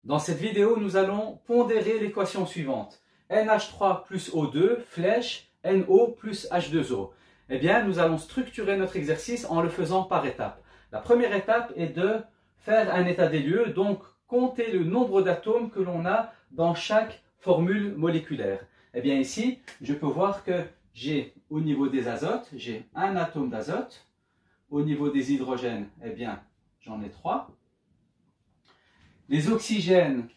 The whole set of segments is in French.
Dans cette vidéo, nous allons pondérer l'équation suivante. NH3 plus O2, flèche, NO plus H2O. Eh bien, nous allons structurer notre exercice en le faisant par étapes. La première étape est de faire un état des lieux, donc compter le nombre d'atomes que l'on a dans chaque formule moléculaire. Eh bien ici, je peux voir que j'ai au niveau des azotes, j'ai un atome d'azote. Au niveau des hydrogènes, eh bien, j'en ai 3. Les oxygènes,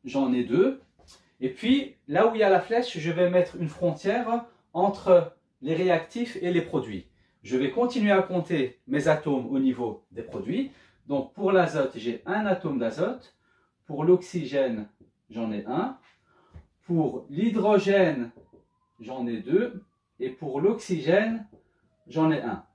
j'en ai 2. Et puis, là où il y a la flèche, je vais mettre une frontière entre les réactifs et les produits. Je vais continuer à compter mes atomes au niveau des produits. Donc, pour l'azote, j'ai un atome d'azote. Pour l'oxygène, j'en ai 1. Pour l'hydrogène, j'en ai 2. Et pour l'oxygène, j'en ai 1.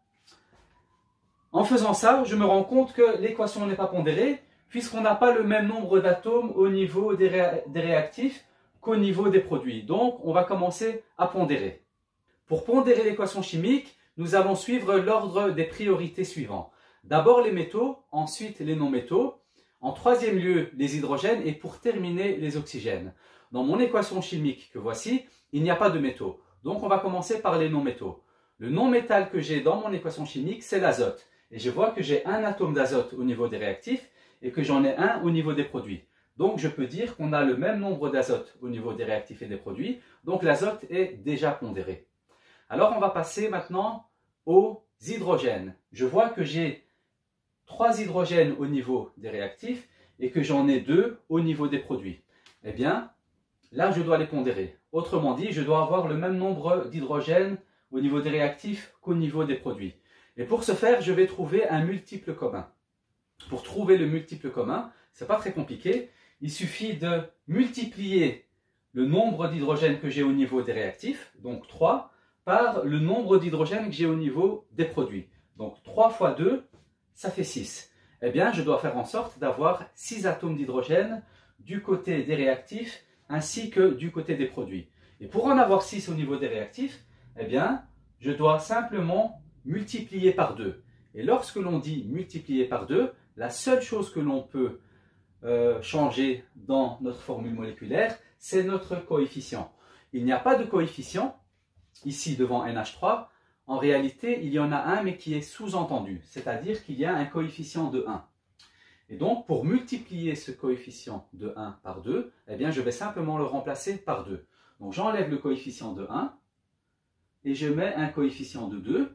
En faisant ça, je me rends compte que l'équation n'est pas pondérée, puisqu'on n'a pas le même nombre d'atomes au niveau des réactifs qu'au niveau des produits. Donc, on va commencer à pondérer. Pour pondérer l'équation chimique, nous allons suivre l'ordre des priorités suivants. D'abord les métaux, ensuite les non-métaux, en troisième lieu les hydrogènes et pour terminer les oxygènes. Dans mon équation chimique que voici, il n'y a pas de métaux. Donc, on va commencer par les non-métaux. Le non-métal que j'ai dans mon équation chimique, c'est l'azote. Et je vois que j'ai un atome d'azote au niveau des réactifs et que j'en ai un au niveau des produits. Donc, je peux dire qu'on a le même nombre d'azote au niveau des réactifs et des produits. Donc, l'azote est déjà pondéré. Alors, on va passer maintenant aux hydrogènes. Je vois que j'ai 3 hydrogènes au niveau des réactifs et que j'en ai 2 au niveau des produits. Eh bien, là, je dois les pondérer. Autrement dit, je dois avoir le même nombre d'hydrogènes au niveau des réactifs qu'au niveau des produits. Et pour ce faire, je vais trouver un multiple commun. Pour trouver le multiple commun, ce n'est pas très compliqué. Il suffit de multiplier le nombre d'hydrogènes que j'ai au niveau des réactifs, donc 3, par le nombre d'hydrogènes que j'ai au niveau des produits. Donc 3 fois 2, ça fait 6. Eh bien, je dois faire en sorte d'avoir 6 atomes d'hydrogène du côté des réactifs ainsi que du côté des produits. Et pour en avoir 6 au niveau des réactifs, eh bien, je dois simplement multiplier par 2. Et lorsque l'on dit multiplier par 2, la seule chose que l'on peut changer dans notre formule moléculaire, c'est notre coefficient. Il n'y a pas de coefficient ici devant NH3. En réalité, il y en a un, mais qui est sous-entendu, c'est-à-dire qu'il y a un coefficient de 1. Et donc, pour multiplier ce coefficient de 1 par 2, eh bien, je vais simplement le remplacer par 2. Donc, j'enlève le coefficient de 1 et je mets un coefficient de 2.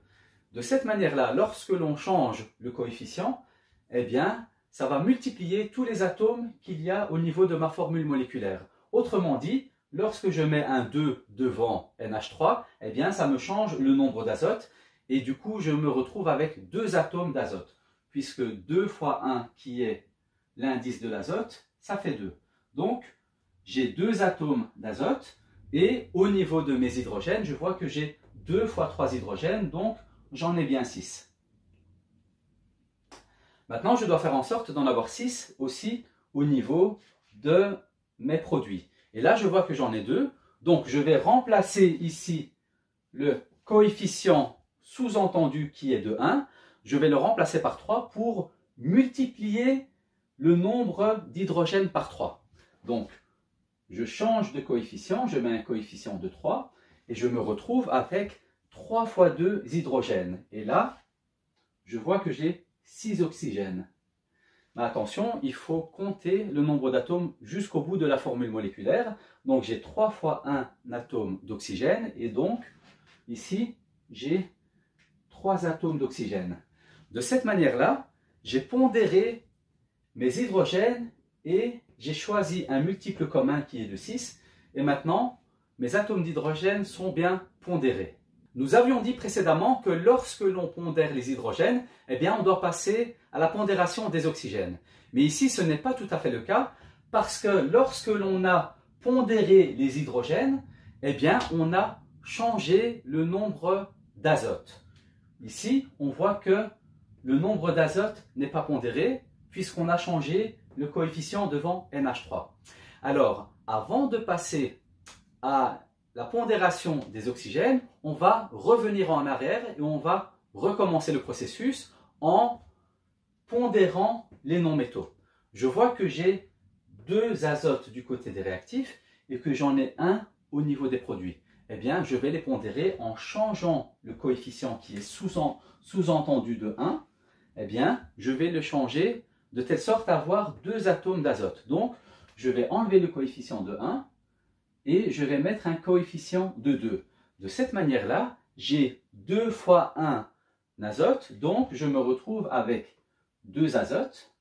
De cette manière-là, lorsque l'on change le coefficient, eh bien, ça va multiplier tous les atomes qu'il y a au niveau de ma formule moléculaire. Autrement dit, lorsque je mets un 2 devant NH3, eh bien, ça me change le nombre d'azote et du coup, je me retrouve avec 2 atomes d'azote, puisque 2 fois 1 qui est l'indice de l'azote, ça fait 2. Donc, j'ai 2 atomes d'azote et au niveau de mes hydrogènes, je vois que j'ai 2 fois 3 hydrogènes, donc j'en ai bien 6. Maintenant, je dois faire en sorte d'en avoir 6 aussi au niveau de mes produits. Et là, je vois que j'en ai 2. Donc, je vais remplacer ici le coefficient sous-entendu qui est de 1. Je vais le remplacer par 3 pour multiplier le nombre d'hydrogènes par 3. Donc, je change de coefficient, je mets un coefficient de 3 et je me retrouve avec 3 fois 2 hydrogènes. Et là, je vois que j'ai 6 oxygènes. Mais attention, il faut compter le nombre d'atomes jusqu'au bout de la formule moléculaire. Donc j'ai 3 fois 1 atome d'oxygène et donc ici j'ai 3 atomes d'oxygène. De cette manière-là, j'ai pondéré mes hydrogènes et j'ai choisi un multiple commun qui est de 6. Et maintenant, mes atomes d'hydrogène sont bien pondérés. Nous avions dit précédemment que lorsque l'on pondère les hydrogènes, eh bien, on doit passer à la pondération des oxygènes. Mais ici, ce n'est pas tout à fait le cas, parce que lorsque l'on a pondéré les hydrogènes, eh bien, on a changé le nombre d'azote. Ici, on voit que le nombre d'azote n'est pas pondéré, puisqu'on a changé le coefficient devant NH3. Alors, avant de passer à la pondération des oxygènes, on va revenir en arrière et on va recommencer le processus en pondérant les non-métaux. je vois que j'ai 2 azotes du côté des réactifs et que j'en ai un au niveau des produits. Eh bien, je vais les pondérer en changeant le coefficient qui est sous-entendu de 1. Eh bien, je vais le changer de telle sorte à avoir 2 atomes d'azote. Donc, je vais enlever le coefficient de 1 et je vais mettre un coefficient de 2. De cette manière-là, j'ai 2 fois 1 azote, donc je me retrouve avec 2 azotes.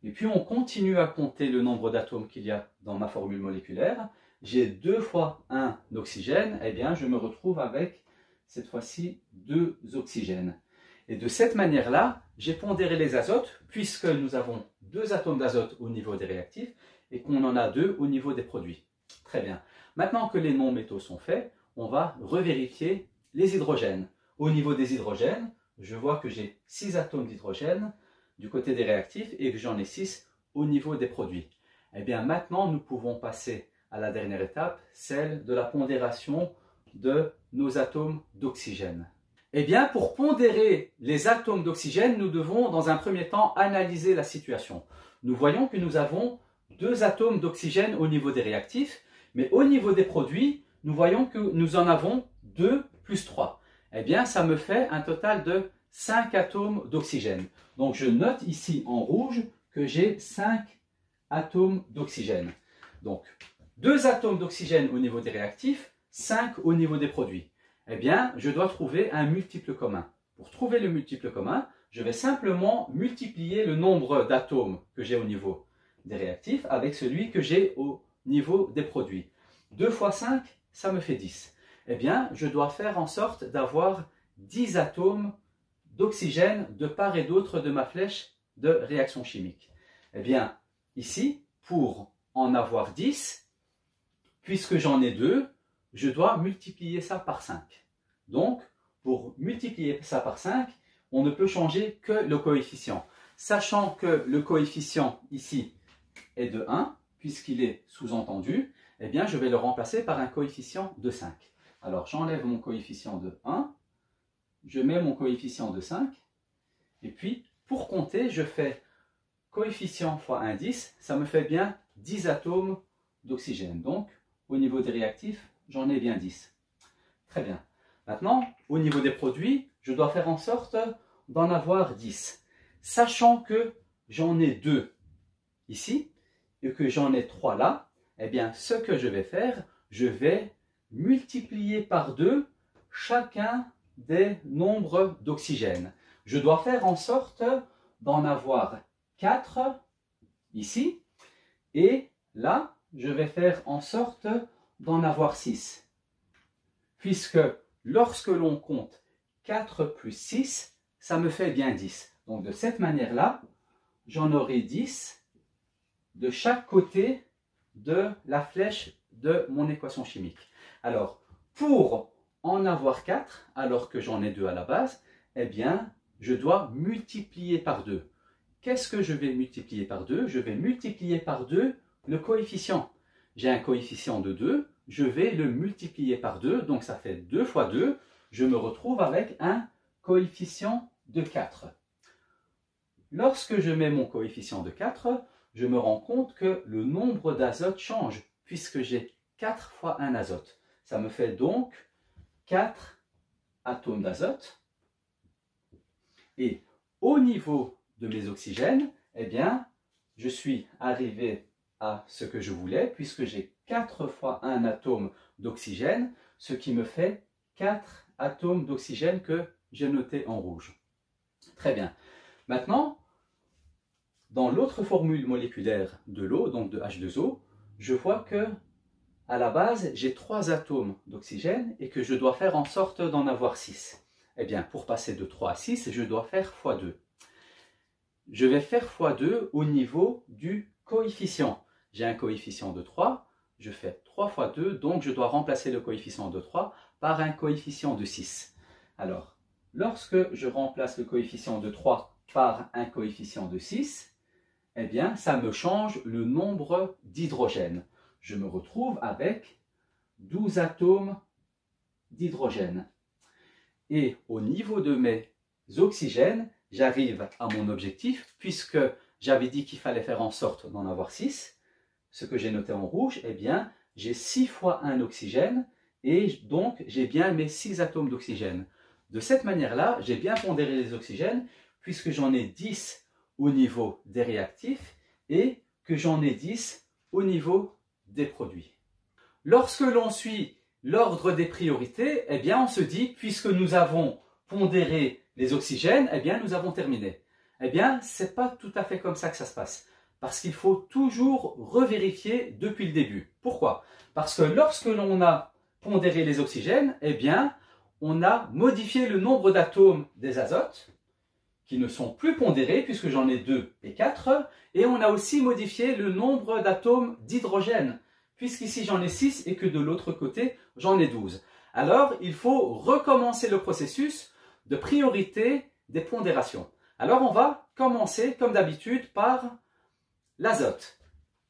Et puis on continue à compter le nombre d'atomes qu'il y a dans ma formule moléculaire. J'ai 2 fois 1 oxygène, eh bien je me retrouve avec, cette fois-ci, 2 oxygènes. Et de cette manière-là, j'ai pondéré les azotes, puisque nous avons 2 atomes d'azote au niveau des réactifs, et qu'on en a 2 au niveau des produits. Très bien. Maintenant que les non-métaux sont faits, on va revérifier les hydrogènes. Au niveau des hydrogènes, je vois que j'ai 6 atomes d'hydrogène du côté des réactifs et que j'en ai 6 au niveau des produits. Eh bien maintenant, nous pouvons passer à la dernière étape, celle de la pondération de nos atomes d'oxygène. Eh bien, pour pondérer les atomes d'oxygène, nous devons dans un premier temps analyser la situation. Nous voyons que nous avons 2 atomes d'oxygène au niveau des réactifs, mais au niveau des produits, nous voyons que nous en avons 2 plus 3. Eh bien, ça me fait un total de 5 atomes d'oxygène. Donc, je note ici en rouge que j'ai 5 atomes d'oxygène. Donc, 2 atomes d'oxygène au niveau des réactifs, 5 au niveau des produits. Eh bien, je dois trouver un multiple commun. Pour trouver le multiple commun, je vais simplement multiplier le nombre d'atomes que j'ai au niveau des réactifs avec celui que j'ai au niveau des produits. 2 fois 5, ça me fait 10. Eh bien, je dois faire en sorte d'avoir 10 atomes d'oxygène de part et d'autre de ma flèche de réaction chimique. Eh bien, ici, pour en avoir 10, puisque j'en ai 2, je dois multiplier ça par 5. Donc, pour multiplier ça par 5, on ne peut changer que le coefficient. Sachant que le coefficient ici est de 1, puisqu'il est sous-entendu, eh bien, je vais le remplacer par un coefficient de 5. Alors, j'enlève mon coefficient de 1, je mets mon coefficient de 5, et puis, pour compter, je fais coefficient fois indice, ça me fait bien 10 atomes d'oxygène. Donc, au niveau des réactifs, j'en ai bien 10. Très bien. Maintenant, au niveau des produits, je dois faire en sorte d'en avoir 10. Sachant que j'en ai 2 ici, et que j'en ai 3 là, eh bien, ce que je vais faire, je vais multiplier par 2 chacun des nombres d'oxygène. Je dois faire en sorte d'en avoir 4 ici, et là, je vais faire en sorte d'en avoir 6. Puisque lorsque l'on compte 4 plus 6, ça me fait bien 10. Donc de cette manière-là, j'en aurai 10 de chaque côté de la flèche de mon équation chimique. Alors, pour en avoir 4, alors que j'en ai 2 à la base, eh bien, je dois multiplier par 2. Qu'est-ce que je vais multiplier par 2? Je vais multiplier par 2 le coefficient. J'ai un coefficient de 2, je vais le multiplier par 2, donc ça fait 2 fois 2, je me retrouve avec un coefficient de 4. Lorsque je mets mon coefficient de 4, je me rends compte que le nombre d'azote change, puisque j'ai 4 fois 1 azote. Ça me fait donc 4 atomes d'azote. Et au niveau de mes oxygènes, eh bien, je suis arrivé à ce que je voulais, puisque j'ai 4 fois 1 atome d'oxygène, ce qui me fait 4 atomes d'oxygène que j'ai noté en rouge. Très bien. Maintenant, dans l'autre formule moléculaire de l'eau, donc de H2O, je vois que à la base, j'ai 3 atomes d'oxygène et que je dois faire en sorte d'en avoir 6. Eh bien, pour passer de 3 à 6, je dois faire x2. Je vais faire x2 au niveau du coefficient. J'ai un coefficient de 3, je fais 3 fois 2, donc je dois remplacer le coefficient de 3 par un coefficient de 6. Alors, lorsque je remplace le coefficient de 3 par un coefficient de 6, eh bien, ça me change le nombre d'hydrogène. Je me retrouve avec 12 atomes d'hydrogène. Et au niveau de mes oxygènes, j'arrive à mon objectif puisque j'avais dit qu'il fallait faire en sorte d'en avoir 6. Ce que j'ai noté en rouge, eh bien, j'ai 6 fois 1 oxygène et donc j'ai bien mes 6 atomes d'oxygène. De cette manière-là, j'ai bien pondéré les oxygènes puisque j'en ai 10 au niveau des réactifs et que j'en ai 10 au niveau des produits. Lorsque l'on suit l'ordre des priorités, eh bien, on se dit, puisque nous avons pondéré les oxygènes, eh bien, nous avons terminé. Eh bien, ce n'est pas tout à fait comme ça que ça se passe. Parce qu'il faut toujours revérifier depuis le début. Pourquoi? Parce que lorsque l'on a pondéré les oxygènes, eh bien, on a modifié le nombre d'atomes des azotes, qui ne sont plus pondérés, puisque j'en ai 2 et 4, et on a aussi modifié le nombre d'atomes d'hydrogène, puisqu'ici j'en ai 6 et que de l'autre côté, j'en ai 12. Alors, il faut recommencer le processus de priorité des pondérations. Alors, on va commencer, comme d'habitude, par l'azote.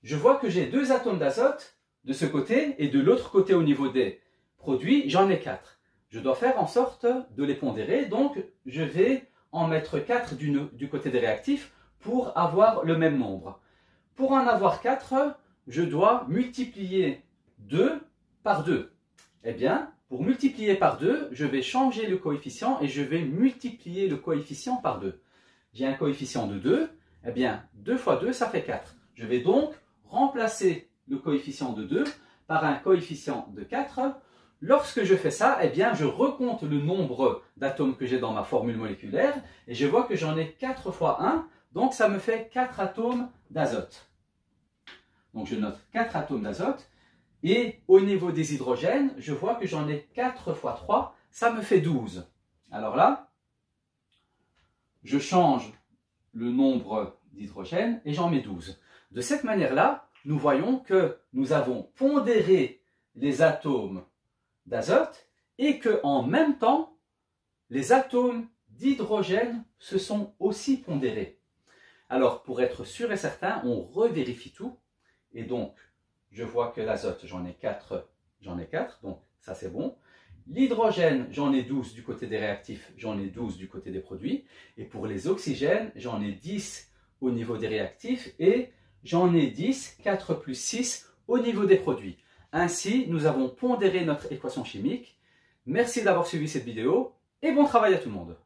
Je vois que j'ai 2 atomes d'azote de ce côté, et de l'autre côté, au niveau des produits, j'en ai 4. Je dois faire en sorte de les pondérer, donc je vais en mettre 4 du côté des réactifs pour avoir le même nombre. Pour en avoir 4, je dois multiplier 2 par 2. Eh bien, pour multiplier par 2, je vais changer le coefficient et je vais multiplier le coefficient par 2. J'ai un coefficient de 2, eh bien 2 fois 2, ça fait 4. Je vais donc remplacer le coefficient de 2 par un coefficient de 4. Lorsque je fais ça, eh bien, je recompte le nombre d'atomes que j'ai dans ma formule moléculaire et je vois que j'en ai 4 fois 1, donc ça me fait 4 atomes d'azote. Donc je note 4 atomes d'azote et au niveau des hydrogènes, je vois que j'en ai 4 fois 3, ça me fait 12. Alors là, je change le nombre d'hydrogènes et j'en mets 12. De cette manière-là, nous voyons que nous avons pondéré les atomes d'azote et que en même temps, les atomes d'hydrogène se sont aussi pondérés. Alors, pour être sûr et certain, on revérifie tout. Et donc, je vois que l'azote, j'en ai 4, donc ça c'est bon. L'hydrogène, j'en ai 12 du côté des réactifs, j'en ai 12 du côté des produits. Et pour les oxygènes, j'en ai 10 au niveau des réactifs et j'en ai 10, 4 plus 6 au niveau des produits. Ainsi, nous avons pondéré notre équation chimique. Merci d'avoir suivi cette vidéo et bon travail à tout le monde.